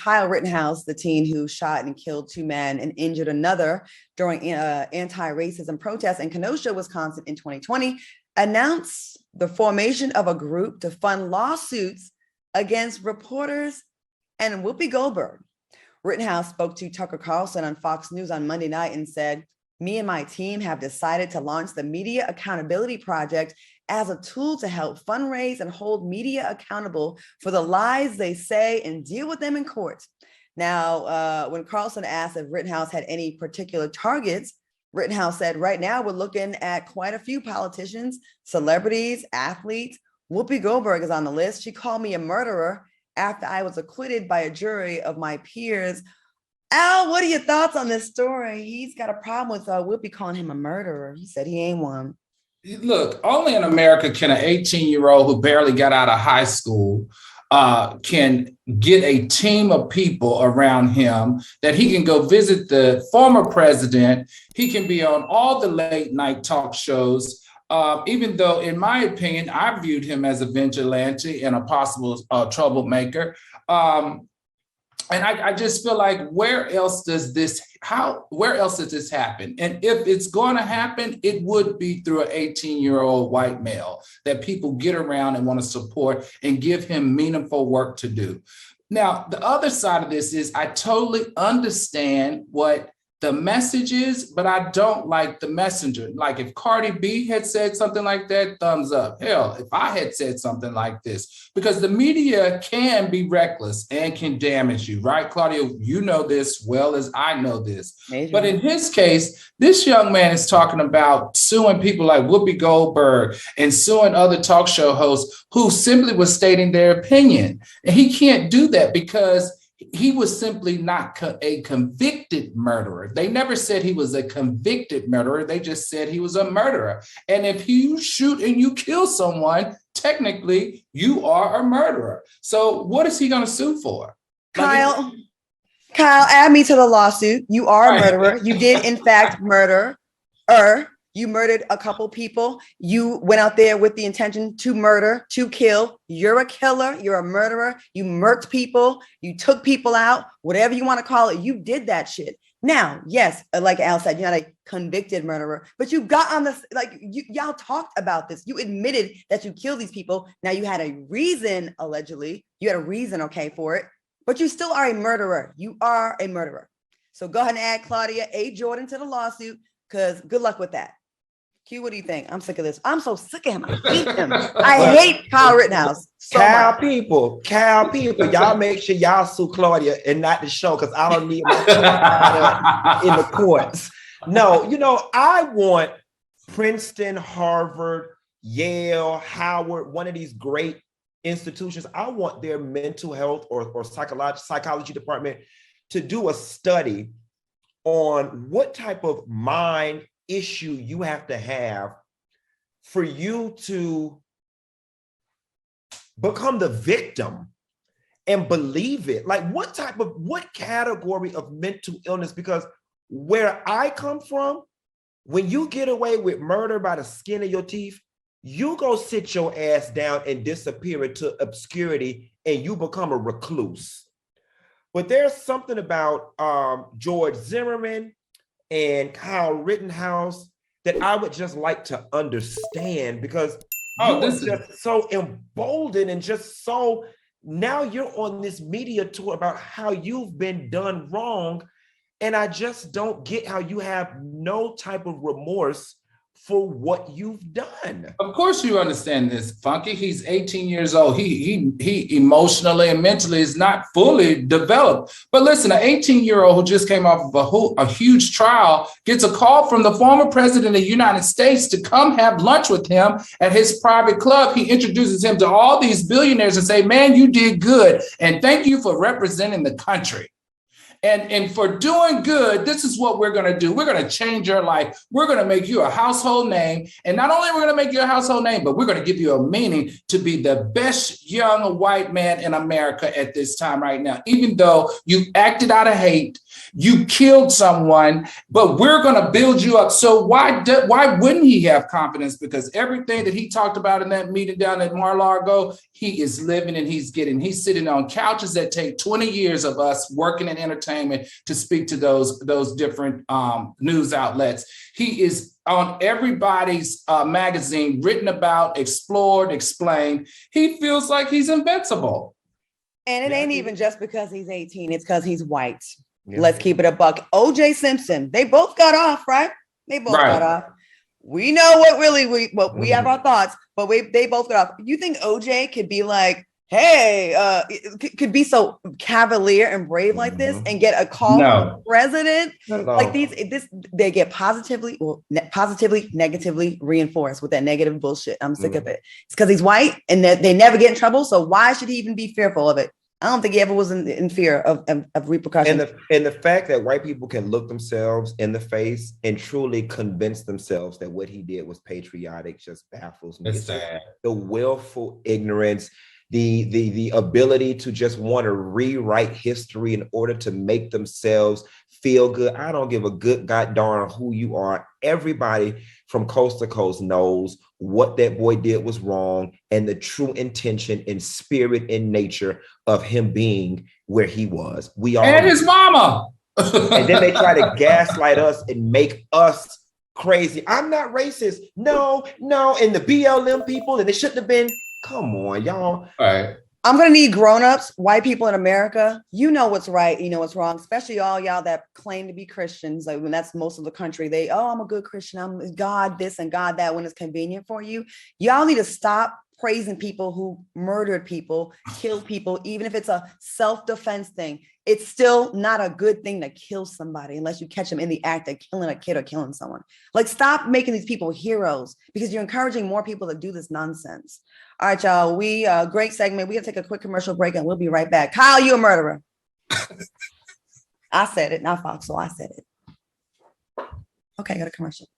Kyle Rittenhouse, the teen who shot and killed 2 men and injured another during anti-racism protests in Kenosha, Wisconsin in 2020, announced the formation of a group to fund lawsuits against reporters and Whoopi Goldberg. Rittenhouse spoke to Tucker Carlson on Fox News on Monday night and said, "Me and my team have decided to launch the Media Accountability Project as a tool to help fundraise and hold media accountable for the lies they say and deal with them in court." Now, when Carlson asked if Rittenhouse had any particular targets, Rittenhouse said, "Right now, we're looking at quite a few politicians, celebrities, athletes. Whoopi Goldberg is on the list. She called me a murderer after I was acquitted by a jury of my peers." Al, what are your thoughts on this story? He's got a problem with Whoopi calling him a murderer. He said he ain't one. Look, only in America can an 18-year-old who barely got out of high school can get a team of people around him that he can go visit the former president. He can be on all the late night talk shows, even though, in my opinion, I viewed him as a vigilante and a possible troublemaker. And I just feel like where else does this happen? And if it's going to happen, it would be through an 18-year-old white male that people get around and want to support and give him meaningful work to do. Now, the other side of this is I totally understand what the message is, but I don't like the messenger. Like if Cardi B had said something like that, thumbs up. Hell, if I had said something like this, because the media can be reckless and can damage you, right, Claudia? You know this well as I know this. Major. But in his case, this young man is talking about suing people like Whoopi Goldberg and suing other talk show hosts who simply was stating their opinion. And he can't do that because he was simply not a convicted murderer. They never said he was a convicted murderer. They just said he was a murderer. And if you shoot and you kill someone, technically you are a murderer. So what is he going to sue for? Kyle, add me to the lawsuit. You are a murderer. You did, in fact, murder. You murdered a couple people. You went out there with the intention to murder, to kill. You're a killer. You're a murderer. You murked people. You took people out, whatever you want to call it. You did that shit. Now, yes, like Al said, you're not a convicted murderer, but you got on this, y'all talked about this. You admitted that you killed these people. Now you had a reason, allegedly. You had a reason, okay, for it, but you still are a murderer. You are a murderer. So go ahead and add Claudia A. Jordan to the lawsuit, because good luck with that. Q, what do you think? I'm sick of this. I'm so sick of him. I hate him. I hate Kyle Rittenhouse. Kyle people, y'all make sure y'all sue Claudia and not the show, because I don't need my in the courts. No, I want Princeton, Harvard, Yale, Howard, one of these great institutions. I want their mental health or psychology department to do a study on what type of mind issue you have to have for you to become the victim and believe it. Like what category of mental illness? Because where I come from, when you get away with murder by the skin of your teeth, you go sit your ass down and disappear into obscurity and you become a recluse. But there's something about George Zimmerman and Kyle Rittenhouse that I would just like to understand, because this is just so emboldened and just so, now you're on this media tour about how you've been done wrong. And I just don't get how you have no type of remorse for what you've done. Of course you understand this, Funky. He's 18 years old. He emotionally and mentally is not fully developed. But listen, an 18-year-old who just came off of a huge trial gets a call from the former president of the United States to come have lunch with him at his private club. He introduces him to all these billionaires and say, "Man, you did good. And thank you for representing the country." And for doing good, this is what we're going to do. We're going to change your life. We're going to make you a household name. And not only are we going to make you a household name, but we're going to give you a meaning to be the best young white man in America at this time right now. Even though you acted out of hate, you killed someone, but we're going to build you up. So why wouldn't he have confidence? Because everything that he talked about in that meeting down at Mar-a-Lago, he is living and he's getting. He's sitting on couches that take 20 years of us working in entertainment to speak to those different news outlets. He is on everybody's magazine, written about, explored, explained. He feels like he's invincible. And it ain't even just because he's 18. It's because he's white. Yeah. Let's keep it a buck. O.J. Simpson, they both got off, right? They both got off. We know we have our thoughts, but they both got off. You think O.J. could be like, hey, could be so cavalier and brave like this and get a call from the president? Like they get positively, negatively reinforced with that negative bullshit. I'm sick of it. It's because he's white and they never get in trouble. So why should he even be fearful of it? I don't think he ever was in fear of repercussions. And the fact that white people can look themselves in the face and truly convince themselves that what he did was patriotic just baffles me. It's sad. The willful ignorance, the ability to just want to rewrite history in order to make themselves feel good. I don't give a good god darn who you are. Everybody from coast to coast knows what that boy did was wrong and the true intention and spirit and nature of him being where he was. We all and his mama. And then they try to gaslight us and make us crazy. I'm not racist. No. And the BLM people, and it shouldn't have been. Come on, y'all. All right. I'm going to need grownups, white people in America. You know what's right. You know what's wrong, especially all y'all that claim to be Christians. Like when that's most of the country, I'm a good Christian. I'm God this and God that when it's convenient for you. Y'all need to stop praising people who murdered people, killed people, even if it's a self-defense thing. It's still not a good thing to kill somebody unless you catch them in the act of killing a kid or killing someone. Like, stop making these people heroes because you're encouraging more people to do this nonsense. All right, y'all. Great segment. We're going to take a quick commercial break and we'll be right back. Kyle, you a murderer. I said it, not FOXSOUL. I said it. Okay, got a commercial.